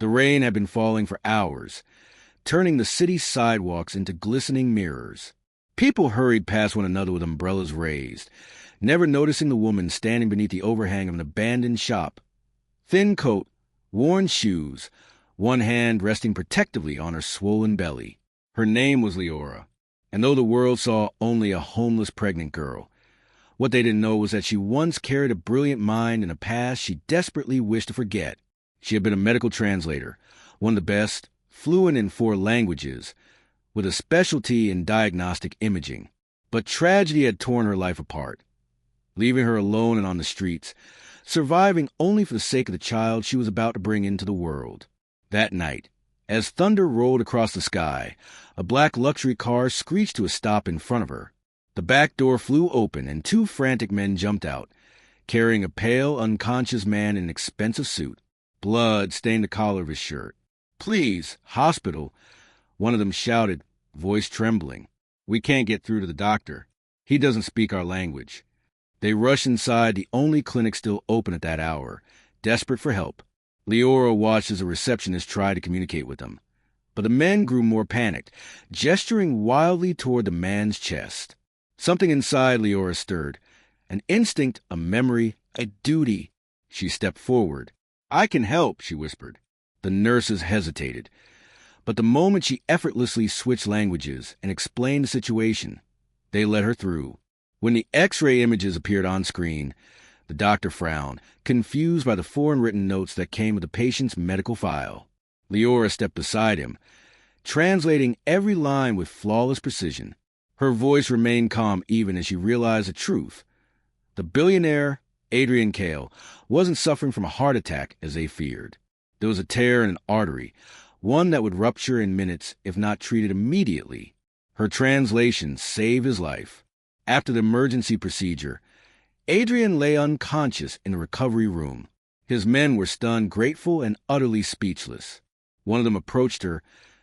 The rain had been falling for hours, turning the city's sidewalks into glistening mirrors. People hurried past one another with umbrellas raised, never noticing the woman standing beneath the overhang of an abandoned shop. Thin coat, worn shoes, one hand resting protectively on her swollen belly. Her name was Leora, and though the world saw only a homeless pregnant girl, what they didn't know was that she once carried a brilliant mind and a past she desperately wished to forget. She had been a medical translator, one of the best, fluent in 4 languages, with a specialty in diagnostic imaging. But tragedy had torn her life apart, leaving her alone and on the streets, surviving only for the sake of the child she was about to bring into the world. That night, as thunder rolled across the sky, a black luxury car screeched to a stop in front of her. The back door flew open and 2 frantic men jumped out, carrying a pale, unconscious man in an expensive suit. Blood stained the collar of his shirt. "Please, hospital," one of them shouted, voice trembling. "We can't get through to the doctor. He doesn't speak our language." They rushed inside the only clinic still open at that hour, desperate for help. Leora watched as a receptionist tried to communicate with them. But the men grew more panicked, gesturing wildly toward the man's chest. Something inside Leora stirred. An instinct, a memory, a duty. She stepped forward. "I can help," she whispered. The nurses hesitated. But the moment she effortlessly switched languages and explained the situation, they let her through. When the X-ray images appeared on screen, the doctor frowned, confused by the foreign written notes that came with the patient's medical file. Leora stepped beside him, translating every line with flawless precision. Her voice remained calm even as she realized the truth. The billionaire, Adrian Kale, wasn't suffering from a heart attack as they feared. There was a tear in an artery, one that would rupture in minutes if not treated immediately. Her translation saved his life. After the emergency procedure, Adrian lay unconscious in the recovery room. His men were stunned, grateful, and utterly speechless. One of them approached her,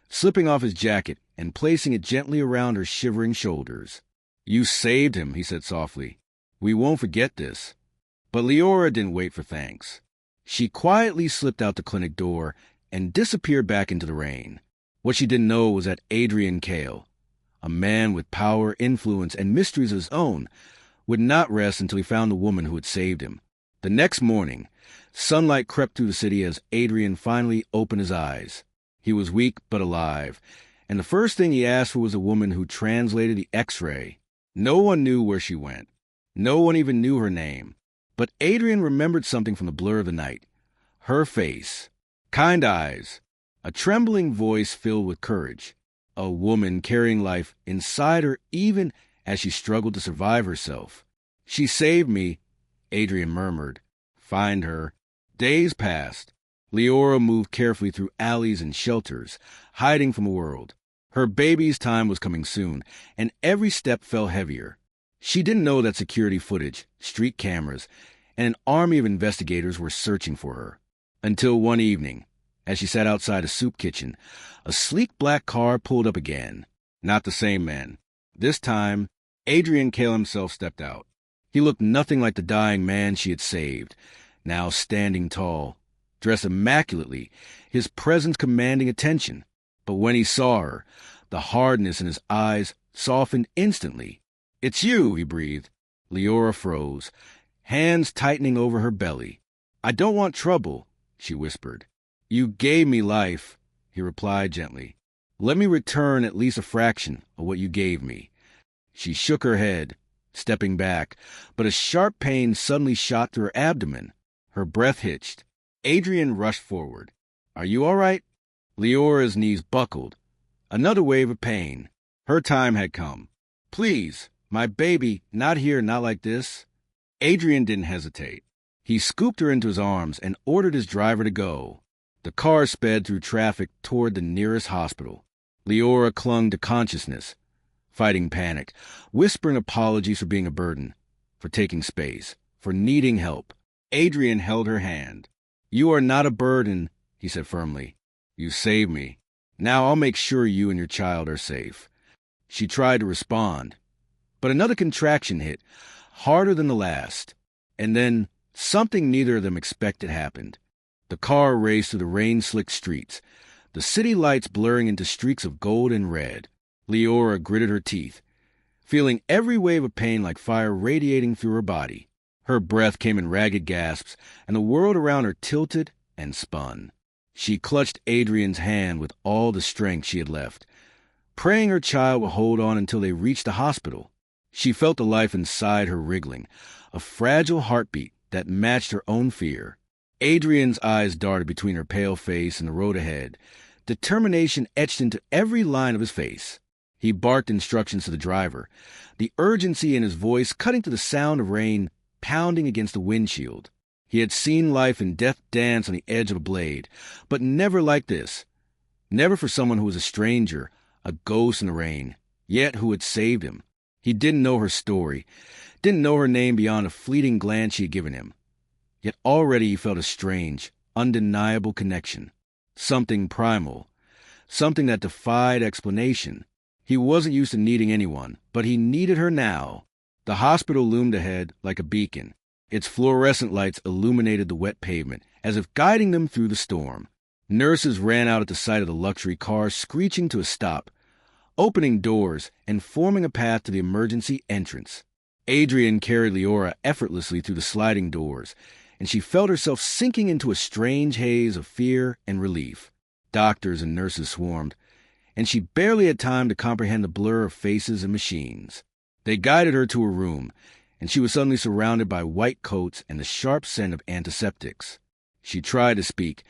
slipping off his jacket and placing it gently around her shivering shoulders. "You saved him," he said softly. "We won't forget this." But Leora didn't wait for thanks. She quietly slipped out the clinic door and disappeared back into the rain. What she didn't know was that Adrian Kale, a man with power, influence, and mysteries of his own, would not rest until he found the woman who had saved him. The next morning, sunlight crept through the city as Adrian finally opened his eyes. He was weak but alive, and the first thing he asked for was a woman who translated the X-ray. No one knew where she went. No one even knew her name. But Adrian remembered something from the blur of the night. Her face, kind eyes, a trembling voice filled with courage. A woman carrying life inside her even as she struggled to survive herself. "She saved me," Adrian murmured. "Find her." Days passed. Leora moved carefully through alleys and shelters, hiding from the world. Her baby's time was coming soon, and every step felt heavier. She didn't know that security footage, street cameras, and an army of investigators were searching for her. Until one evening, as she sat outside a soup kitchen, a sleek black car pulled up again. Not the same man. This time, Adrian Kale himself stepped out. He looked nothing like the dying man she had saved, now standing tall, dressed immaculately, his presence commanding attention. But when he saw her, the hardness in his eyes softened instantly. "It's you," he breathed. Leora froze, hands tightening over her belly. "I don't want trouble," she whispered. "You gave me life," he replied gently. "Let me return at least a fraction of what you gave me." She shook her head, stepping back, but a sharp pain suddenly shot through her abdomen. Her breath hitched. Adrian rushed forward. "Are you all right?" Leora's knees buckled. Another wave of pain. Her time had come. "Please, my baby, not here, not like this." Adrian didn't hesitate. He scooped her into his arms and ordered his driver to go. The car sped through traffic toward the nearest hospital. Leora clung to consciousness, fighting panic, whispering apologies for being a burden, for taking space, for needing help. Adrian held her hand. "You are not a burden," he said firmly. "You saved me. Now I'll make sure you and your child are safe." She tried to respond, but another contraction hit, harder than the last. And then something neither of them expected happened. The car raced through the rain-slicked streets, the city lights blurring into streaks of gold and red. Leora gritted her teeth, feeling every wave of pain like fire radiating through her body. Her breath came in ragged gasps, and the world around her tilted and spun. She clutched Adrian's hand with all the strength she had left, praying her child would hold on until they reached the hospital. She felt the life inside her wriggling, a fragile heartbeat that matched her own fear. Adrian's eyes darted between her pale face and the road ahead, determination etched into every line of his face. He barked instructions to the driver, the urgency in his voice cutting to the sound of rain pounding against the windshield. He had seen life and death dance on the edge of a blade, but never like this. Never for someone who was a stranger, a ghost in the rain, yet who had saved him. He didn't know her story, didn't know her name beyond a fleeting glance she had given him. Yet already he felt a strange, undeniable connection. Something primal, something that defied explanation. He wasn't used to needing anyone, but he needed her now. The hospital loomed ahead like a beacon. Its fluorescent lights illuminated the wet pavement, as if guiding them through the storm. Nurses ran out at the sight of the luxury car, screeching to a stop, opening doors and forming a path to the emergency entrance. Adrian carried Leora effortlessly through the sliding doors, and she felt herself sinking into a strange haze of fear and relief. Doctors and nurses swarmed, and she barely had time to comprehend the blur of faces and machines. They guided her to her room, and she was suddenly surrounded by white coats and the sharp scent of antiseptics. She tried to speak,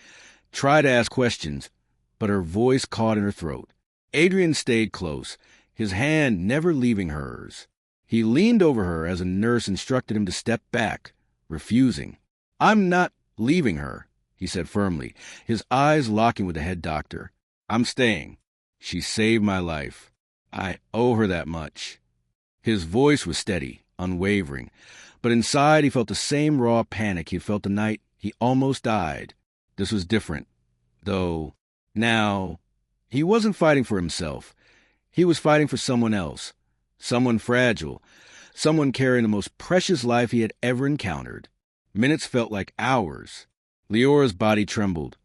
tried to ask questions, but her voice caught in her throat. Adrian stayed close, his hand never leaving hers. He leaned over her as a nurse instructed him to step back, refusing. "I'm not leaving her," he said firmly, his eyes locking with the head doctor. "I'm staying. She saved my life. I owe her that much." His voice was steady, unwavering, but inside he felt the same raw panic he had felt the night he almost died. This was different, though. Now, he wasn't fighting for himself. He was fighting for someone else, someone fragile, someone carrying the most precious life he had ever encountered. Minutes felt like hours. Leora's body trembled,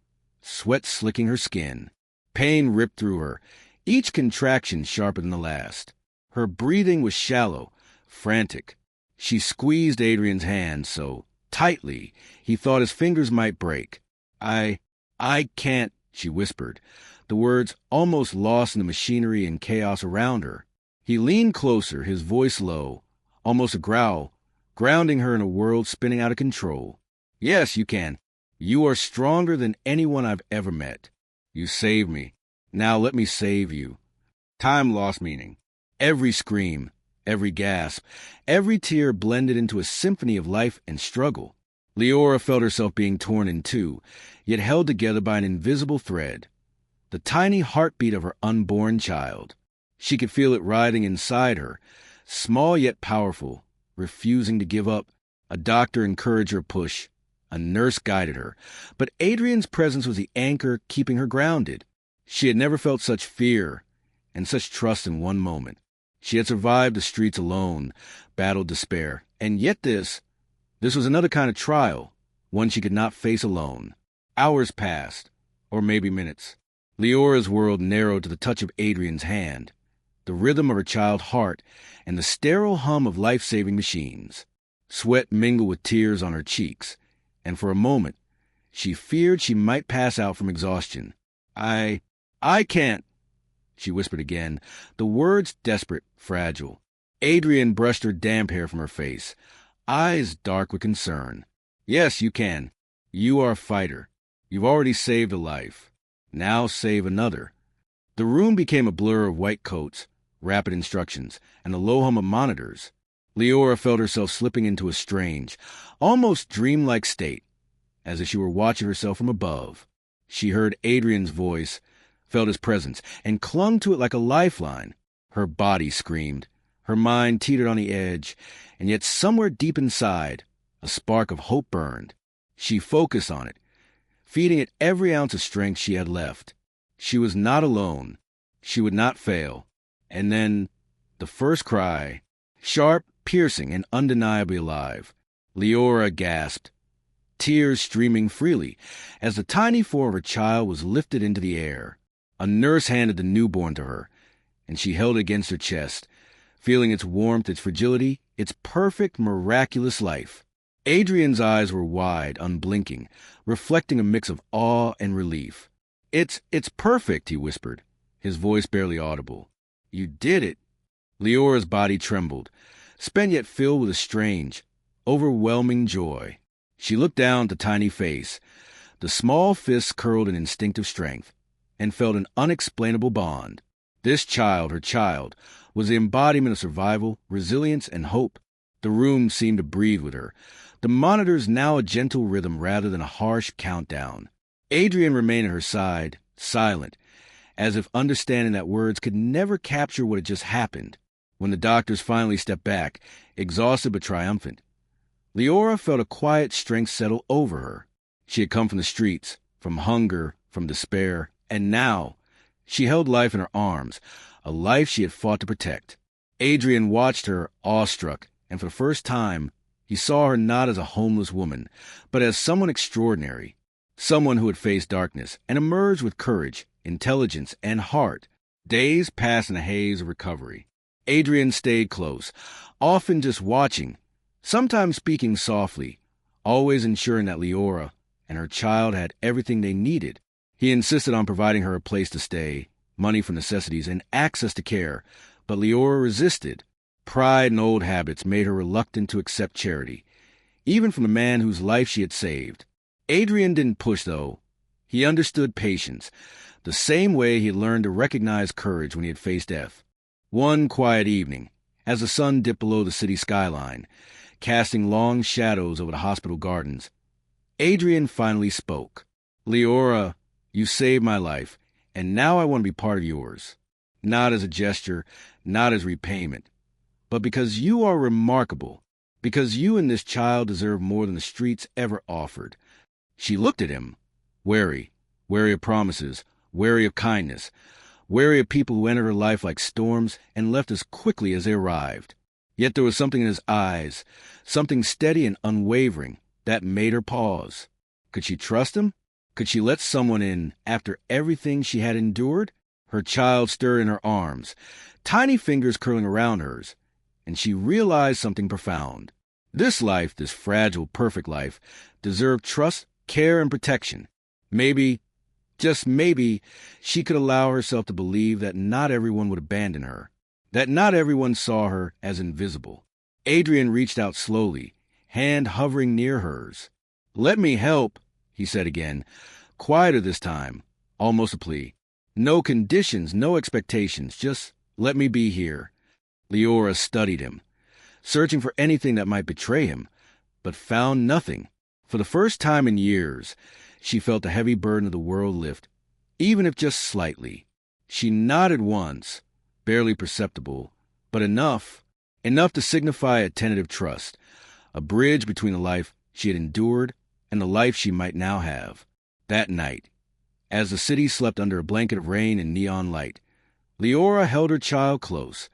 sweat slicking her skin. Pain ripped through her, each contraction sharper than the last. Her breathing was shallow, frantic. She squeezed Adrian's hand so tightly he thought his fingers might break. I can't," she whispered, the words almost lost in the machinery and chaos around her. He leaned closer, his voice low, almost a growl, grounding her in a world spinning out of control. "Yes, you can. You are stronger than anyone I've ever met. You saved me. Now let me save you." Time lost meaning. Every scream, every gasp, every tear blended into a symphony of life and struggle. Leora felt herself being torn in two, yet held together by an invisible thread. The tiny heartbeat of her unborn child. She could feel it writhing inside her, small yet powerful, refusing to give up. A doctor encouraged her push. A nurse guided her. But Adrian's presence was the anchor keeping her grounded. She had never felt such fear and such trust in one moment. She had survived the streets alone, battled despair, and yet this was another kind of trial, one she could not face alone. Hours passed, or maybe minutes. Leora's world narrowed to the touch of Adrian's hand, the rhythm of her child's heart, and the sterile hum of life-saving machines. Sweat mingled with tears on her cheeks, and for a moment, she feared she might pass out from exhaustion. I can't," she whispered again, the words desperate, fragile. Adrian brushed her damp hair from her face, eyes dark with concern. "Yes, you can. You are a fighter. You've already saved a life. Now save another." The room became a blur of white coats, rapid instructions, and the low hum of monitors. Leora felt herself slipping into a strange, almost dreamlike state, as if she were watching herself from above. She heard Adrian's voice, felt his presence, and clung to it like a lifeline. Her body screamed. Her mind teetered on the edge, and yet somewhere deep inside, a spark of hope burned. She focused on it, feeding it every ounce of strength she had left. She was not alone. She would not fail. And then, the first cry, sharp, piercing, and undeniably alive. Leora gasped. tears streaming freely as the tiny form of her child was lifted into the air. A nurse handed the newborn to her, and she held it against her chest, feeling its warmth, its fragility, its perfect, miraculous life. Adrian's eyes were wide, unblinking, reflecting a mix of awe and relief. It's perfect," he whispered, his voice barely audible. "You did it." Leora's body trembled, spent yet filled with a strange, overwhelming joy. She looked down at the tiny face. The small fists curled in instinctive strength, and felt an unexplainable bond. This child, her child, was the embodiment of survival, resilience, and hope. The room seemed to breathe with her, the monitors now a gentle rhythm rather than a harsh countdown. Adrian remained at her side, silent, as if understanding that words could never capture what had just happened. When the doctors finally stepped back, exhausted but triumphant, Leora felt a quiet strength settle over her. She had come from the streets, from hunger, from despair, and now she held life in her arms, a life she had fought to protect. Adrian watched her, awestruck, and for the first time, he saw her not as a homeless woman, but as someone extraordinary, someone who had faced darkness and emerged with courage, intelligence, and heart. Days passed in a haze of recovery. Adrian stayed close, often just watching, sometimes speaking softly, always ensuring that Leora and her child had everything they needed. He insisted on providing her a place to stay, money for necessities, and access to care, but Leora resisted. Pride and old habits made her reluctant to accept charity, even from the man whose life she had saved. Adrian didn't push, though. He understood patience, the same way he had learned to recognize courage when he had faced death. One quiet evening, as the sun dipped below the city skyline, casting long shadows over the hospital gardens, Adrian finally spoke. "Leora, you saved my life, and now I want to be part of yours. Not as a gesture, not as repayment, but because you are remarkable, because you and this child deserve more than the streets ever offered." She looked at him, wary of promises, wary of kindness, wary of people who entered her life like storms and left as quickly as they arrived. Yet there was something in his eyes, something steady and unwavering, that made her pause. Could she trust him? Could she let someone in after everything she had endured? Her child stirred in her arms, tiny fingers curling around hers, and she realized something profound. This life, this fragile, perfect life, deserved trust, care, and protection. Maybe, just maybe, she could allow herself to believe that not everyone would abandon her, that not everyone saw her as invisible. Adrian reached out slowly, hand hovering near hers. "Let me help," he said again, quieter this time, almost a plea. "No conditions, no expectations, just let me be here." Leora studied him, searching for anything that might betray him, but found nothing. For the first time in years, she felt the heavy burden of the world lift, even if just slightly. She nodded once, barely perceptible, but enough to signify a tentative trust, a bridge between the life she had endured and the life she might now have. That night, as the city slept under a blanket of rain and neon light, Leora held her child close,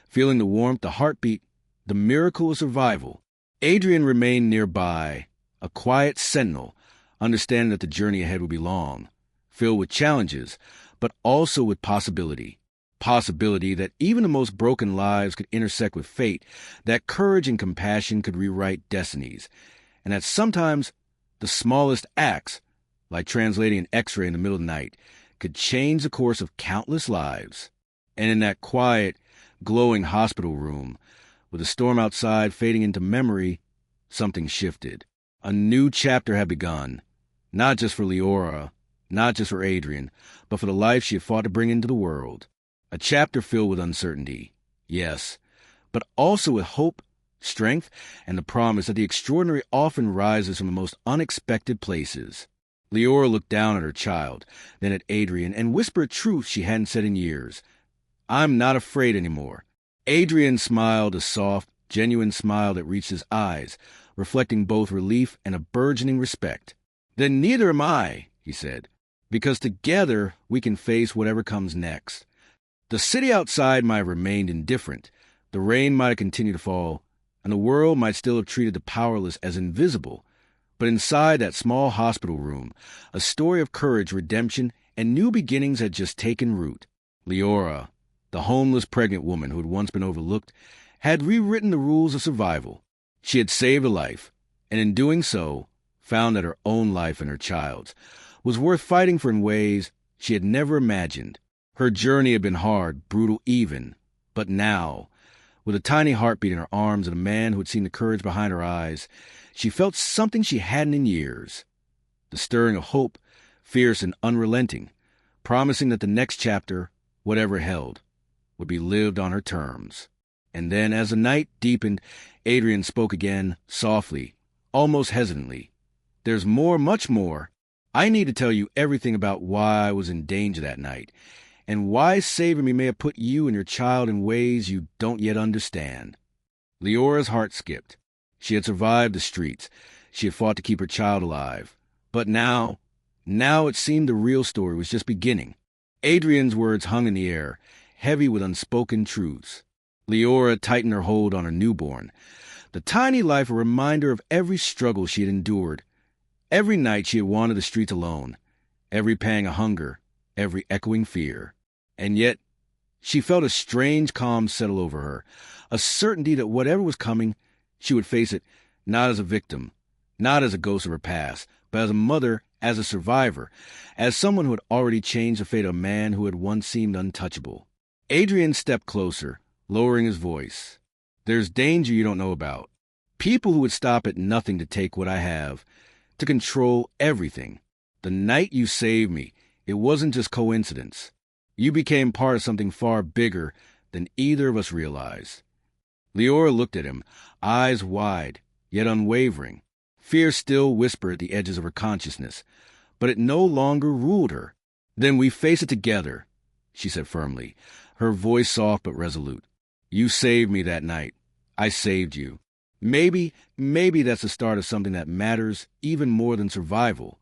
feeling the warmth, the heartbeat, the miracle of survival. Adrian remained nearby, a quiet sentinel, understanding that the journey ahead would be long, filled with challenges, but also with possibility. Possibility that even the most broken lives could intersect with fate, that courage and compassion could rewrite destinies, and that sometimes the smallest acts, like translating an X-ray in the middle of the night, could change the course of countless lives. And in that quiet, glowing hospital room, with the storm outside fading into memory, something shifted. A new chapter had begun, not just for Leora, not just for Adrian, but for the life she had fought to bring into the world. A chapter filled with uncertainty, yes, but also with hope, strength, and the promise that the extraordinary often rises from the most unexpected places. Leora looked down at her child, then at Adrian, and whispered truth she hadn't said in years. "I'm not afraid anymore." Adrian smiled, a soft, genuine smile that reached his eyes, reflecting both relief and a burgeoning respect. "Then neither am I," he said, "because together we can face whatever comes next." The city outside might have remained indifferent, the rain might have continued to fall, and the world might still have treated the powerless as invisible, But inside that small hospital room, a story of courage, redemption, and new beginnings had just taken root. Leora, the homeless pregnant woman who had once been overlooked, had rewritten the rules of survival. She had saved a life, and in doing so, found that her own life and her child's was worth fighting for in ways she had never imagined. Her journey had been hard, brutal even, but now, with a tiny heartbeat in her arms and a man who had seen the courage behind her eyes, she felt something she hadn't in years. The stirring of hope, fierce and unrelenting, promising that the next chapter, whatever it held, would be lived on her terms. And then, as the night deepened, Adrian spoke again, softly, almost hesitantly. "There's more, much more. I need to tell you everything about why I was in danger that night, and why saving me may have put you and your child in ways you don't yet understand." Leora's heart skipped. She had survived the streets. She had fought to keep her child alive. But now it seemed the real story was just beginning. Adrian's words hung in the air, heavy with unspoken truths. Leora tightened her hold on her newborn, the tiny life a reminder of every struggle she had endured. Every night she had wandered the streets alone, every pang of hunger, every echoing fear. And yet, she felt a strange calm settle over her, a certainty that whatever was coming, she would face it not as a victim, not as a ghost of her past, but as a mother, as a survivor, as someone who had already changed the fate of a man who had once seemed untouchable. Adrian stepped closer, lowering his voice. "There's danger you don't know about. People who would stop at nothing to take what I have, to control everything. The night you saved me, it wasn't just coincidence. You became part of something far bigger than either of us realized." Leora looked at him, eyes wide, yet unwavering. Fear still whispered at the edges of her consciousness, but it no longer ruled her. "Then we face it together," she said firmly, her voice soft but resolute. "You saved me that night. I saved you. Maybe that's the start of something that matters even more than survival."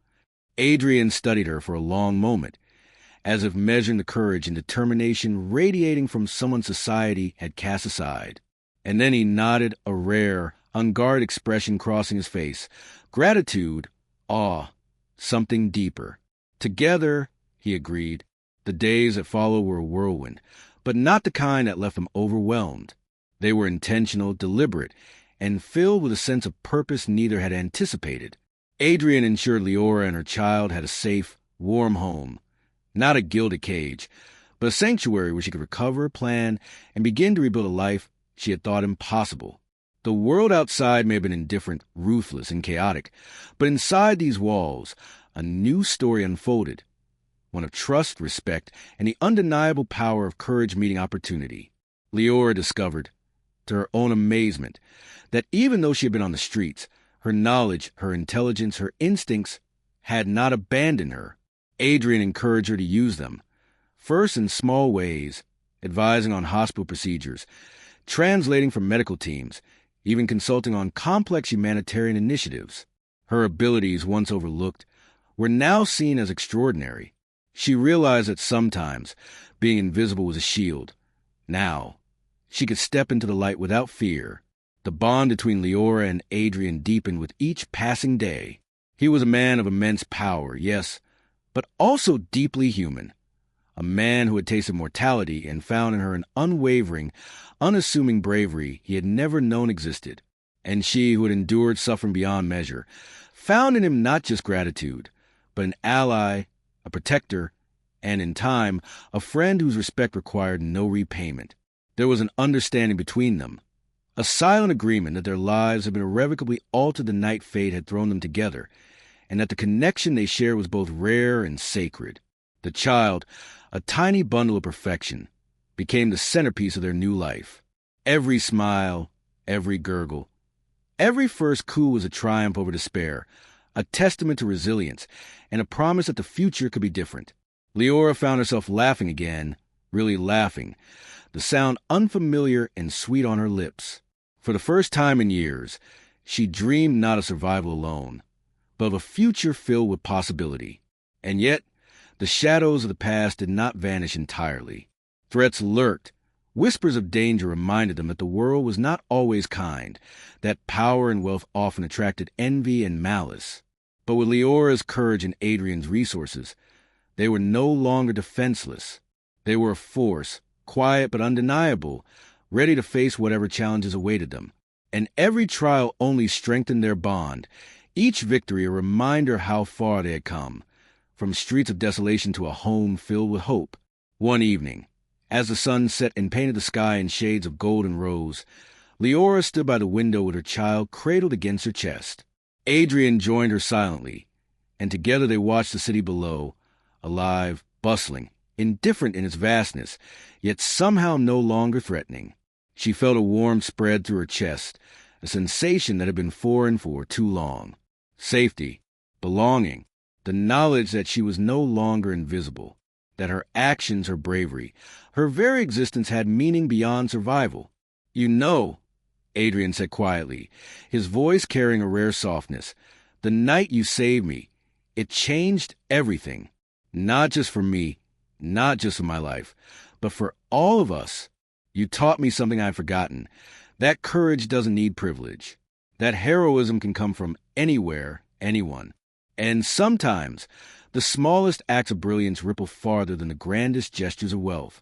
Adrian studied her for a long moment, as if measuring the courage and determination radiating from someone society had cast aside. And then he nodded, a rare, unguarded expression crossing his face. Gratitude, awe, something deeper. "Together," he agreed. The days that followed were a whirlwind, but not the kind that left him overwhelmed. They were intentional, deliberate, and filled with a sense of purpose neither had anticipated. Adrian ensured Leora and her child had a safe, warm home. Not a gilded cage, but a sanctuary where she could recover, plan, and begin to rebuild a life she had thought impossible. The world outside may have been indifferent, ruthless, and chaotic, but inside these walls, a new story unfolded, one of trust, respect, and the undeniable power of courage meeting opportunity. Leora discovered, to her own amazement, that even though she had been on the streets, her knowledge, her intelligence, her instincts had not abandoned her. Adrian encouraged her to use them, first in small ways, advising on hospital procedures, translating for medical teams, even consulting on complex humanitarian initiatives. Her abilities, once overlooked, were now seen as extraordinary. She realized that sometimes being invisible was a shield. Now, she could step into the light without fear. The bond between Leora and Adrian deepened with each passing day. He was a man of immense power, yes, but also deeply human. A man who had tasted mortality and found in her an unwavering, unassuming bravery he had never known existed. And she, who had endured suffering beyond measure, found in him not just gratitude, but an ally, a protector, and in time, a friend whose respect required no repayment. There was an understanding between them, a silent agreement that their lives had been irrevocably altered the night fate had thrown them together, and that the connection they shared was both rare and sacred. The child, a tiny bundle of perfection, became the centerpiece of their new life. Every smile, every gurgle, every first coo was a triumph over despair, a testament to resilience, and a promise that the future could be different. Leora found herself laughing again, really laughing, the sound unfamiliar and sweet on her lips. For the first time in years, she dreamed not of survival alone, but of a future filled with possibility. And yet, the shadows of the past did not vanish entirely. Threats lurked, Whispers of danger reminded them that the world was not always kind, that power and wealth often attracted envy and malice. But with Leora's courage and Adrian's resources, they were no longer defenseless. They were a force, quiet but undeniable, ready to face whatever challenges awaited them. And every trial only strengthened their bond, each victory a reminder how far they had come, from streets of desolation to a home filled with hope. One evening, as the sun set and painted the sky in shades of gold and rose, Leora stood by the window with her child cradled against her chest. Adrian joined her silently, and together they watched the city below, alive, bustling, indifferent in its vastness, yet somehow no longer threatening. She felt a warmth spread through her chest, a sensation that had been foreign for too long. Safety, belonging, the knowledge that she was no longer invisible, that her actions, her bravery, her very existence had meaning beyond survival. "You know," Adrian said quietly, his voice carrying a rare softness, "the night you saved me, it changed everything. Not just for me, not just for my life, but for all of us. You taught me something I've forgotten. That courage doesn't need privilege. That heroism can come from anywhere, anyone. And sometimes, the smallest acts of brilliance ripple farther than the grandest gestures of wealth."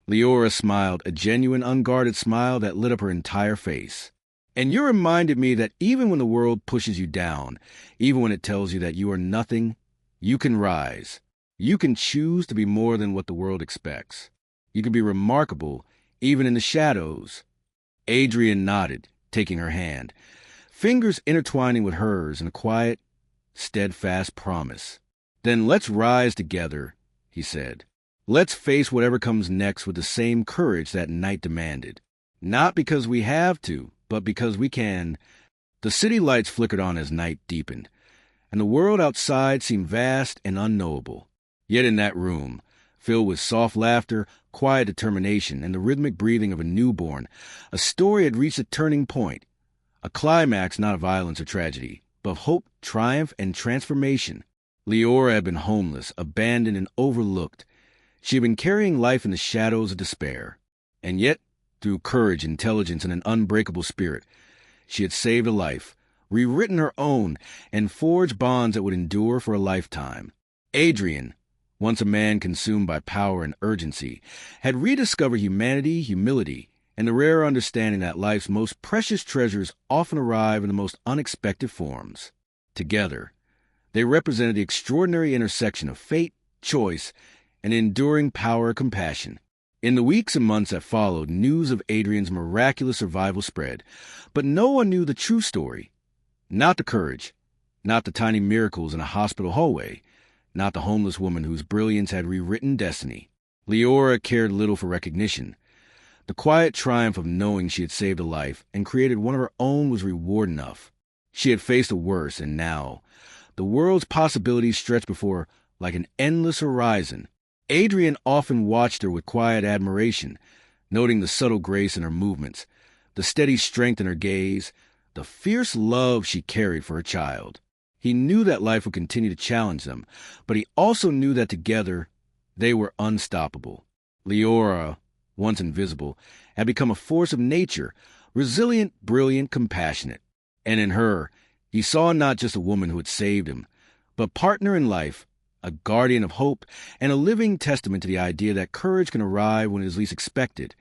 Leora smiled, a genuine, unguarded smile that lit up her entire face. "And you reminded me that even when the world pushes you down, even when it tells you that you are nothing, you can rise. You can choose to be more than what the world expects. You can be remarkable, even in the shadows." Adrian nodded, taking her hand, fingers intertwining with hers in a quiet, steadfast promise. "Then let's rise together," he said. "Let's face whatever comes next with the same courage that night demanded. Not because we have to, but because we can." The city lights flickered on as night deepened, and the world outside seemed vast and unknowable. Yet in that room, filled with soft laughter, quiet determination, and the rhythmic breathing of a newborn, a story had reached a turning point, a climax not of violence or tragedy, but of hope, triumph, and transformation. Leora had been homeless, abandoned, and overlooked. She had been carrying life in the shadows of despair. And yet, through courage, intelligence, and an unbreakable spirit, she had saved a life, rewritten her own, and forged bonds that would endure for a lifetime. Adrian, once a man consumed by power and urgency, had rediscovered humanity, humility, and the rare understanding that life's most precious treasures often arrive in the most unexpected forms. Together, they represented the extraordinary intersection of fate, choice, and enduring power and compassion. In the weeks and months that followed, news of Adrian's miraculous survival spread, but no one knew the true story. Not the courage, not the tiny miracles in a hospital hallway, not the homeless woman whose brilliance had rewritten destiny. Leora cared little for recognition. The quiet triumph of knowing she had saved a life and created one of her own was reward enough. She had faced the worst, and now, the world's possibilities stretched before her like an endless horizon. Adrian often watched her with quiet admiration, noting the subtle grace in her movements, the steady strength in her gaze, the fierce love she carried for her child. He knew that life would continue to challenge them, but he also knew that together they were unstoppable. Leora, once invisible, had become a force of nature, resilient, brilliant, compassionate. And in her, he saw not just a woman who had saved him, but partner in life, a guardian of hope, and a living testament to the idea that courage can arrive when it is least expected,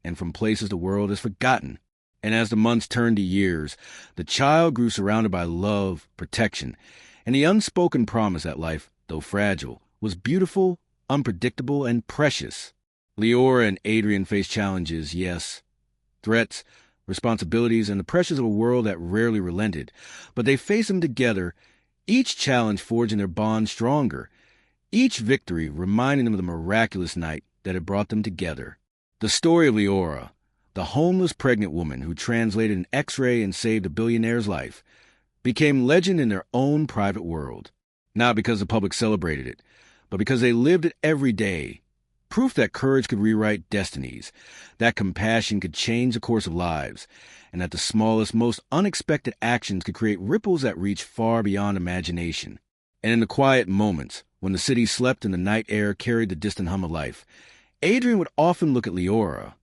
and from places the world has forgotten. And as the months turned to years, the child grew surrounded by love, protection, and the unspoken promise that life, though fragile, was beautiful, unpredictable, and precious. Leora and Adrian faced challenges, yes, threats, responsibilities, and the pressures of a world that rarely relented, but they faced them together, each challenge forging their bond stronger, each victory reminding them of the miraculous night that had brought them together. The story of Leora, the homeless pregnant woman who translated an X-ray and saved a billionaire's life, became legend in their own private world. Not because the public celebrated it, but because they lived it every day. Proof that courage could rewrite destinies, that compassion could change the course of lives, and that the smallest, most unexpected actions could create ripples that reach far beyond imagination. And in the quiet moments, when the city slept and the night air carried the distant hum of life, Adrian would often look at Leora,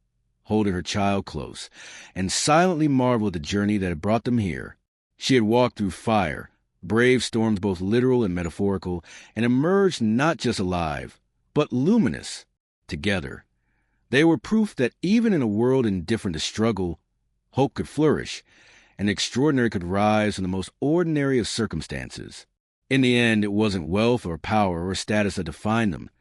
holding her child close, and silently marveled at the journey that had brought them here. She had walked through fire, braved storms both literal and metaphorical, and emerged not just alive, but luminous, together. They were proof that even in a world indifferent to struggle, hope could flourish, and the extraordinary could rise from the most ordinary of circumstances. In the end, it wasn't wealth or power or status that defined them.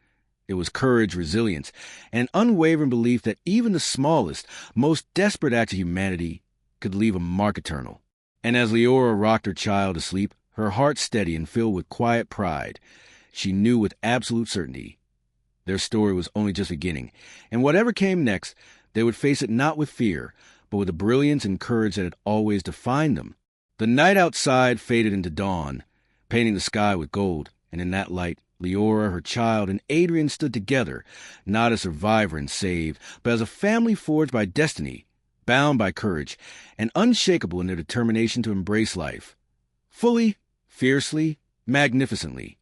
It was courage, resilience, and an unwavering belief that even the smallest, most desperate act of humanity could leave a mark eternal. And as Leora rocked her child to sleep, her heart steady and filled with quiet pride, she knew with absolute certainty their story was only just beginning, and whatever came next, they would face it not with fear, but with the brilliance and courage that had always defined them. The night outside faded into dawn, painting the sky with gold, and in that light, Leora, her child, and Adrian stood together, not as survivor and saved, but as a family forged by destiny, bound by courage, and unshakable in their determination to embrace life. Fully, fiercely, magnificently.